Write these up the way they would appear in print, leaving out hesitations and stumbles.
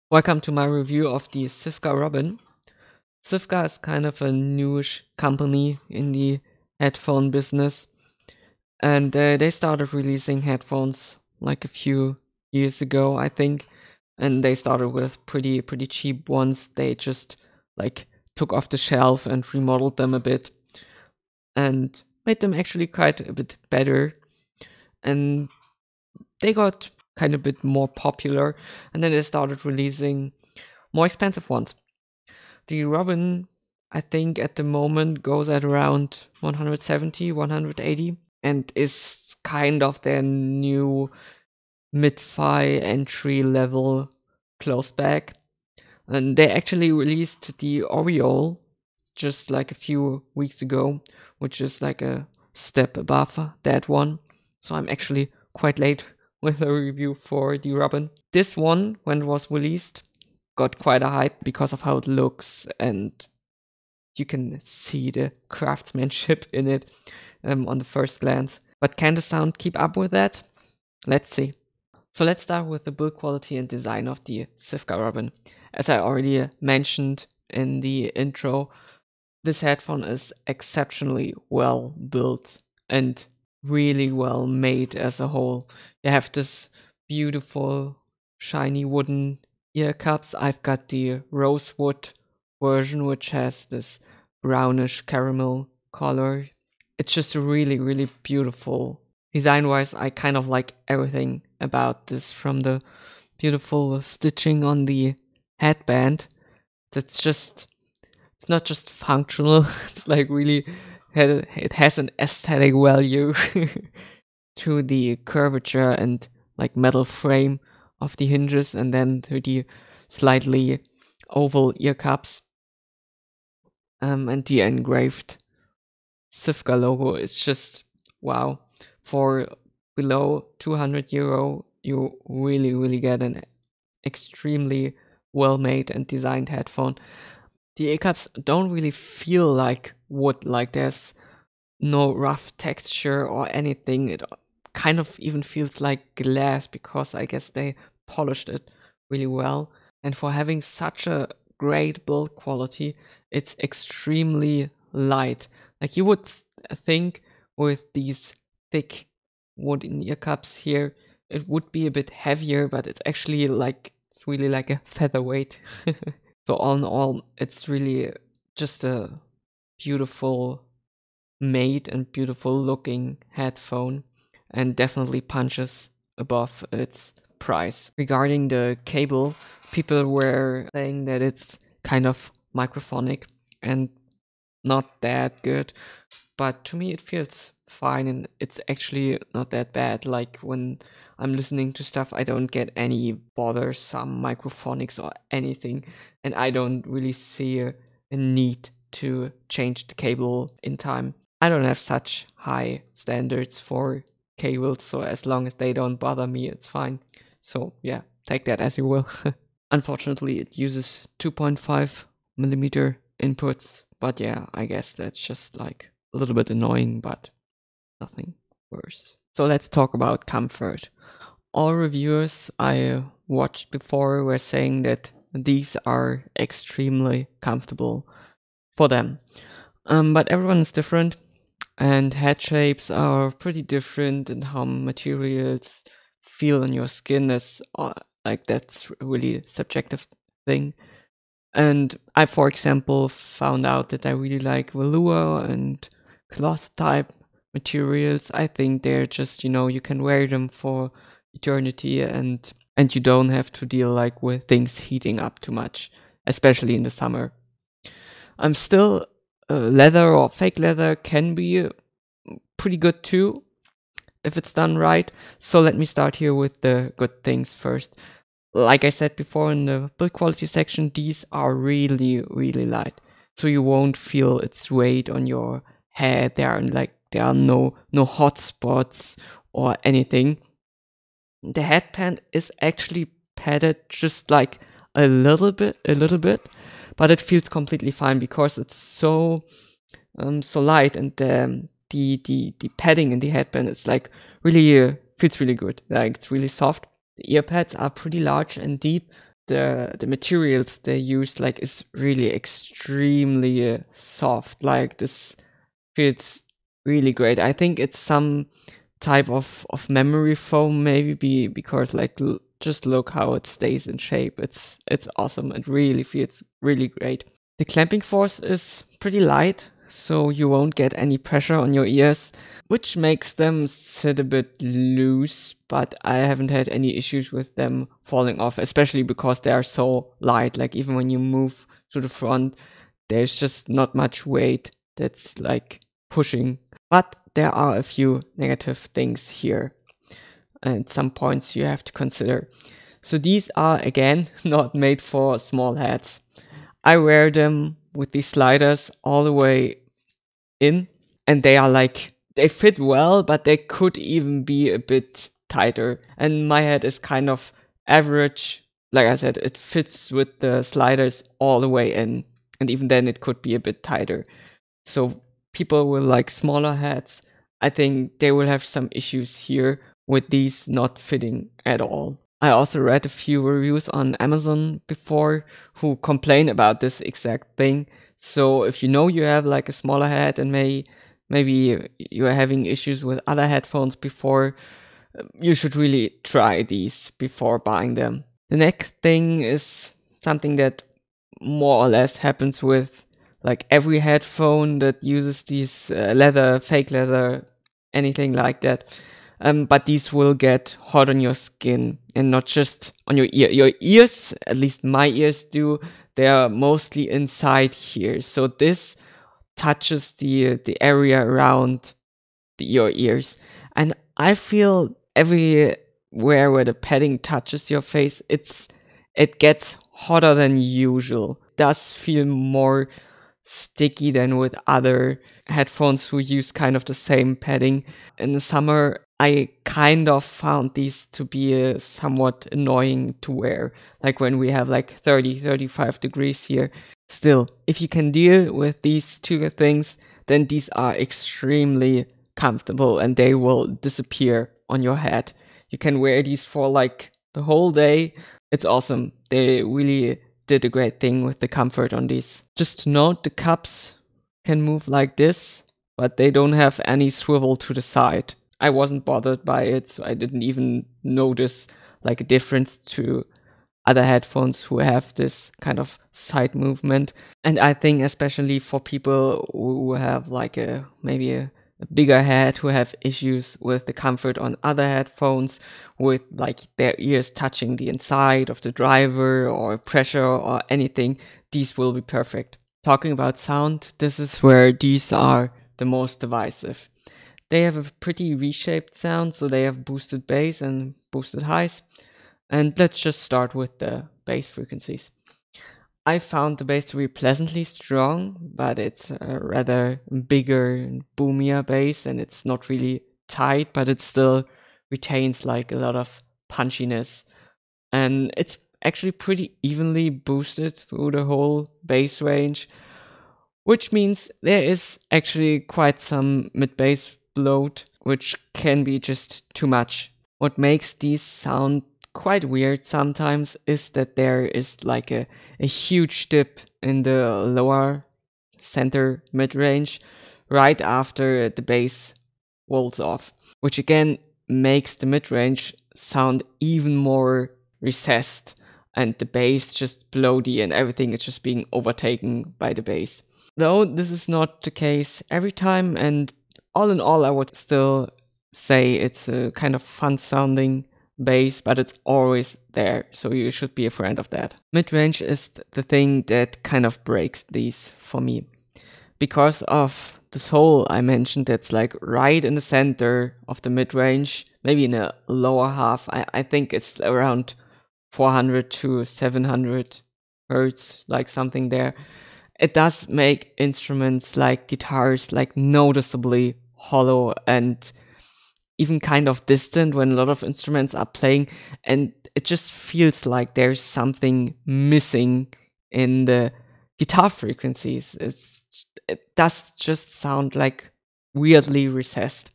Welcome to my review of the Sivga Robin. Sivga is kind of a newish company in the headphone business, and they started releasing headphones like a few years ago, I think, and they started with pretty cheap ones. They just like took off the shelf and remodeled them a bit and made them actually quite a bit better, and they got kind of a bit more popular, and then they started releasing more expensive ones. The Robin, I think at the moment goes at around 170, 180 and is kind of their new mid-fi entry level closed bag. And they actually released the Oriole just like a few weeks ago, which is like a step above that one. So I'm actually quite late with a review for the Robin. This one, when it was released, got quite a hype because of how it looks, and you can see the craftsmanship in it on the first glance. But can the sound keep up with that? Let's see. So let's start with the build quality and design of the Sivga Robin. As I already mentioned in the intro, this headphone is exceptionally well built and really well made as a whole. You have this beautiful shiny wooden ear cups. I've got the rosewood version, which has this brownish caramel color. It's just really beautiful. Design wise, I kind of like everything about this, from the beautiful stitching on the headband. It's not just functional, it's like really, it has an aesthetic value to the curvature and like metal frame of the hinges, and then to the slightly oval ear cups, and the engraved Sivga logo is just wow. For below 200 euro, you really get an extremely well made and designed headphone. The ear cups don't really feel like wood, like there's no rough texture or anything. It kind of even feels like glass, because I guess they polished it really well. And for having such a great build quality, it's extremely light. Like you would think with these thick wooden ear cups here, it would be a bit heavier, but it's actually like, it's really like a featherweight. So all in all, it's really just a beautiful made and beautiful looking headphone, and definitely punches above its price. Regarding the cable, people were saying that it's kind of microphonic and not that good, but to me it feels fine, and it's actually not that bad. Like when I'm listening to stuff, I don't get any bothersome microphonics or anything, and I don't really see a need to change the cable in time. I don't have such high standards for cables, so as long as they don't bother me, it's fine. So yeah, take that as you will. Unfortunately, it uses 2.5 millimeter inputs, but yeah, I guess that's just like a little bit annoying, but nothing worse. So let's talk about comfort. All reviewers I watched before were saying that these are extremely comfortable for them. But everyone is different, and head shapes are pretty different, and how materials feel on your skin is like, that's really subjective thing. And I, for example, found out that I really like velour and cloth type materials. I think they're just, you can wear them for eternity, and you don't have to deal like with things heating up too much, especially in the summer. I'm still leather or fake leather can be pretty good too, if it's done right. So let me start here with the good things first. Like I said before in the build quality section, these are really light, so you won't feel its weight on your head. There are no hot spots or anything. The headband is actually padded just like a little bit, but it feels completely fine because it's so light, and the padding in the headband is like really feels really good. Like it's really soft. The ear pads are pretty large and deep, the materials they use like is really extremely soft. Like this feels really great. I think it's some type of memory foam, maybe because like just look how it stays in shape. It's awesome. It really feels really great. The clamping force is pretty light, so you won't get any pressure on your ears, which makes them sit a bit loose, but I haven't had any issues with them falling off, especially because they are so light. Like even when you move to the front, there's just not much weight that's like pushing. But there are a few negative things here and some points you have to consider. So these are again not made for small heads. I wear them with these sliders all the way in, and they are like, they fit well, but they could even be a bit tighter. And my head is kind of average. Like I said, it fits with the sliders all the way in, and even then it could be a bit tighter. So people with like smaller heads, I think they will have some issues here with these not fitting at all. I also read a few reviews on Amazon before who complain about this exact thing. So if you know you have like a smaller head and maybe you are having issues with other headphones before, you should really try these before buying them. The next thing is something that more or less happens with like every headphone that uses these leather, fake leather, anything like that. But these will get hot on your skin and not just on your ear. Your ears, at least my ears do, they are mostly inside here. So this touches the area around your ears. And I feel everywhere where the padding touches your face, it gets hotter than usual. It does feel more sticky than with other headphones who use kind of the same padding. In the summer, I kind of found these to be somewhat annoying to wear, like when we have like 35 degrees here. Still, if you can deal with these two things, then these are extremely comfortable and they will disappear on your head. You can wear these for like the whole day. It's awesome. They really did a great thing with the comfort on these. Just note the cups can move like this, but they don't have any swivel to the side. I wasn't bothered by it, so I didn't even notice like a difference to other headphones who have this kind of side movement. And I think especially for people who have like maybe a bigger head, who have issues with the comfort on other headphones, with like their ears touching the inside of the driver or pressure or anything, these will be perfect. Talking about sound, this is where these are the most divisive. They have a pretty reshaped sound, so they have boosted bass and boosted highs. And let's just start with the bass frequencies. I found the bass to be pleasantly strong, but it's a rather bigger and boomier bass, and it's not really tight, but it still retains like a lot of punchiness. And it's actually pretty evenly boosted through the whole bass range, which means there is actually quite some mid-bass bloat, which can be just too much. What makes these sound quite weird sometimes is that there is like a huge dip in the lower center mid-range right after the bass rolls off, which again makes the mid-range sound even more recessed and the bass just bloaty and everything is just being overtaken by the bass. Though this is not the case every time, and all in all I would still say it's a kind of fun sounding bass, but it's always there, so you should be a friend of that. Mid-range is the thing that kind of breaks these for me. Because of this hole I mentioned that's like right in the center of the mid-range, maybe in the lower half, I think it's around 400 to 700 hertz, like something there. It does make instruments like guitars like noticeably hollow and even kind of distant when a lot of instruments are playing, and it just feels like there's something missing in the guitar frequencies. It does just sound like weirdly recessed.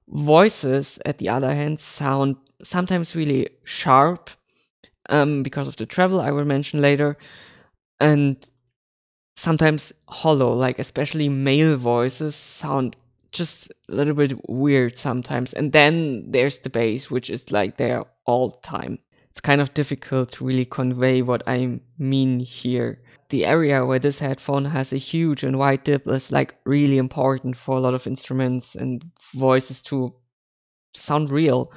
Voices, at the other hand, sound sometimes really sharp, because of the treble I will mention later, and sometimes hollow, like especially male voices sound just a little bit weird sometimes. And then there's the bass, which is like there all the time. It's kind of difficult to really convey what I mean here. The area where this headphone has a huge and wide dip is like really important for a lot of instruments and voices to sound real.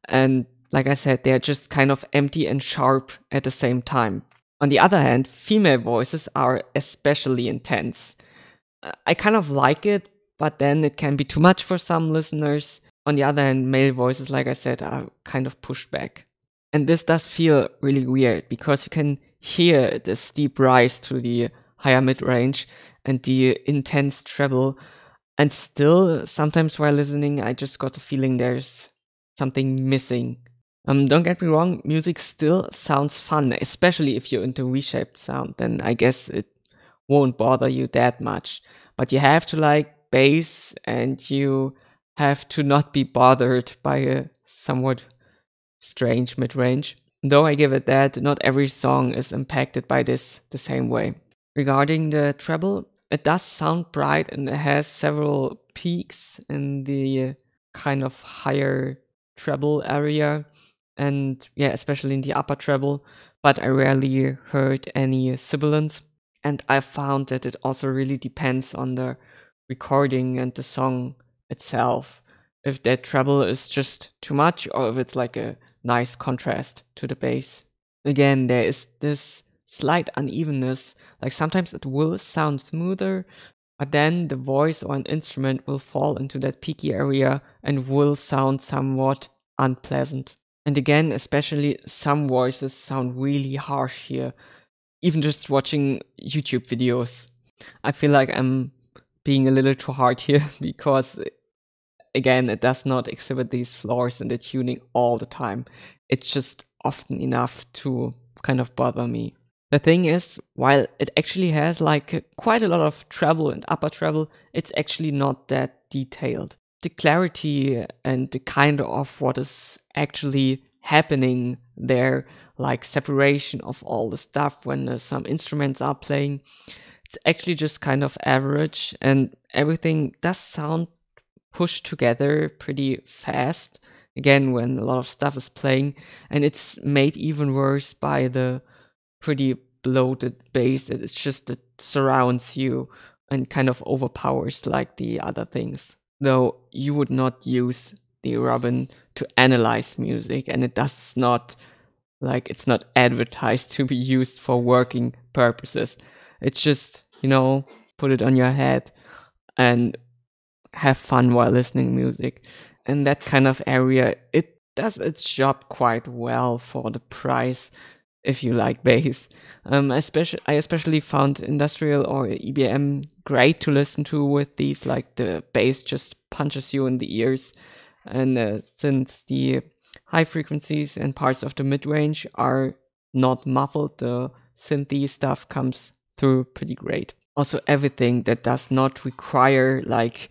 And like I said, they're just kind of empty and sharp at the same time. On the other hand, female voices are especially intense. I kind of like it, but then it can be too much for some listeners. On the other hand, male voices, like I said, are kind of pushed back. And this does feel really weird because you can hear the steep rise to the higher mid range and the intense treble. And still, sometimes while listening, I just got the feeling there's something missing. Don't get me wrong, music still sounds fun, especially if you're into V-shaped sound, then I guess it won't bother you that much. But you have to like bass and you have to not be bothered by a somewhat strange mid-range. Though I give it that, not every song is impacted by this the same way. Regarding the treble, it does sound bright and it has several peaks in the kind of higher treble area, and yeah, especially in the upper treble, but I rarely heard any sibilants. And I found that it also really depends on the recording and the song itself. If that treble is just too much or if it's like a nice contrast to the bass. Again, there is this slight unevenness, like sometimes it will sound smoother, but then the voice or an instrument will fall into that peaky area and will sound somewhat unpleasant. And again, especially some voices sound really harsh here. Even just watching YouTube videos. I feel like I'm being a little too hard here because, again, it does not exhibit these flaws in the tuning all the time. It's just often enough to kind of bother me. The thing is, while it actually has like quite a lot of treble and upper treble, it's actually not that detailed. The clarity and the kind of what is actually happening there, like separation of all the stuff when some instruments are playing, it's actually just kind of average, and everything does sound pushed together pretty fast. Again, when a lot of stuff is playing, and it's made even worse by the pretty bloated bass that it's just that surrounds you and kind of overpowers like the other things. Though you would not use the Robin to analyze music, and it does not, like, it's not advertised to be used for working purposes. It's just, put it on your head and have fun while listening music. In that kind of area, it does its job quite well for the price if you like bass. I especially found industrial or EBM great to listen to with these, like the bass just punches you in the ears. And since the high frequencies and parts of the mid-range are not muffled, the synthy stuff comes through pretty great. Also, everything that does not require like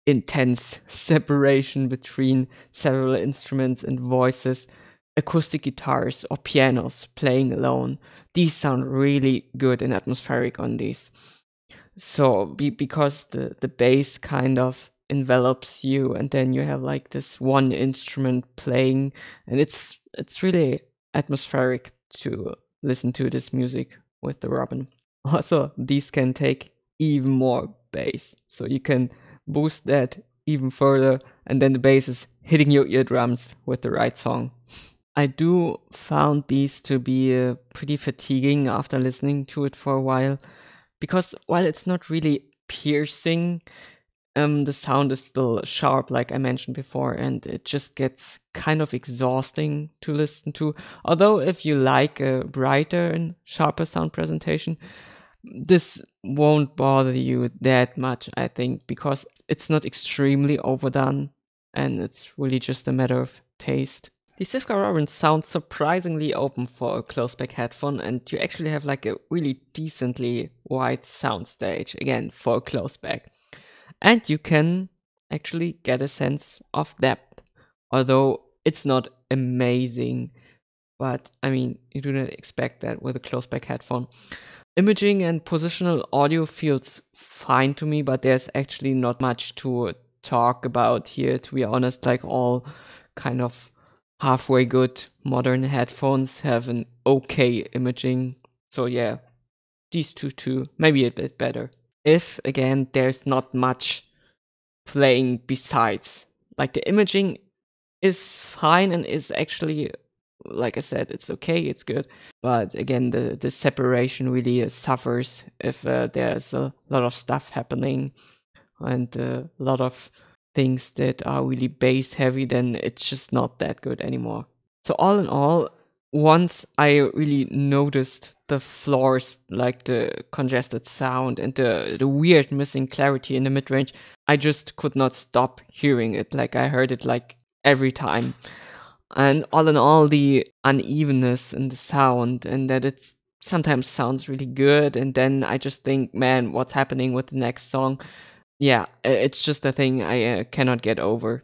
intense separation between several instruments and voices, acoustic guitars or pianos playing alone, these sound really good and atmospheric on these. So because the bass kind of envelops you, and then you have like this one instrument playing, and it's really atmospheric to listen to this music with the Robin. Also, these can take even more bass, so you can boost that even further, and then the bass is hitting your eardrums with the right song. I do found these to be pretty fatiguing after listening to it for a while, because while it's not really piercing, the sound is still sharp, like I mentioned before, and it just gets kind of exhausting to listen to. Although if you like a brighter and sharper sound presentation, this won't bother you that much, I think, because it's not extremely overdone, and it's really just a matter of taste. The Sivga Robin sounds surprisingly open for a close-back headphone, and you actually have like a really decently wide soundstage, again, for a close-back. And you can actually get a sense of depth, although it's not amazing. but I mean, you do not expect that with a close back headphone. Imaging and positional audio feels fine to me, but there's actually not much to talk about here, to be honest. Like, all kind of halfway good modern headphones have an okay imaging. So yeah, these two too, maybe a bit better. If again there's not much playing besides, like, the imaging is fine and is actually, like I said, it's okay, it's good. But again, the separation really suffers if there's a lot of stuff happening and a lot of things that are really bass heavy, then it's just not that good anymore. So all in all, once I really noticed the flaws, like the congested sound and the weird missing clarity in the mid range, I just could not stop hearing it. Like, I heard it like every time. And all in all, the unevenness in the sound, and that it sometimes sounds really good, and then I just think, man, what's happening with the next song? Yeah, it's just a thing I cannot get over.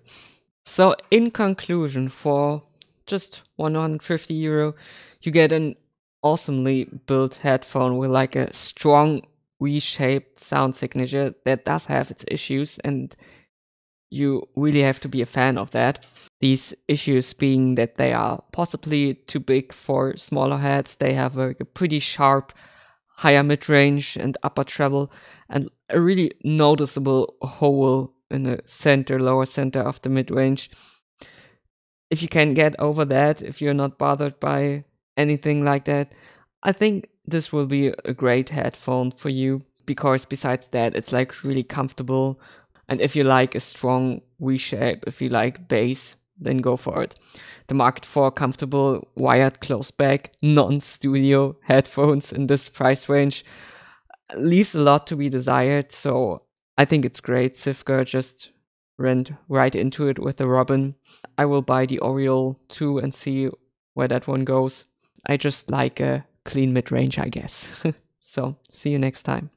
So, in conclusion, for just 150 euro, you get an awesomely built headphone with like a strong V-shaped sound signature that does have its issues, and you really have to be a fan of that. These issues being that they are possibly too big for smaller heads, they have a pretty sharp higher mid-range and upper treble, and a really noticeable hole in the center, lower center of the mid-range. If you can get over that, if you're not bothered by anything like that, I think this will be a great headphone for you, because besides that, it's like really comfortable. And if you like a strong V shape, if you like bass, then go for it. The market for comfortable wired close back non-studio headphones in this price range leaves a lot to be desired. So I think it's great. Sivga just went right into it with the Robin. I will buy the Oriole too and see where that one goes. I just like a clean mid-range, I guess. So see you next time.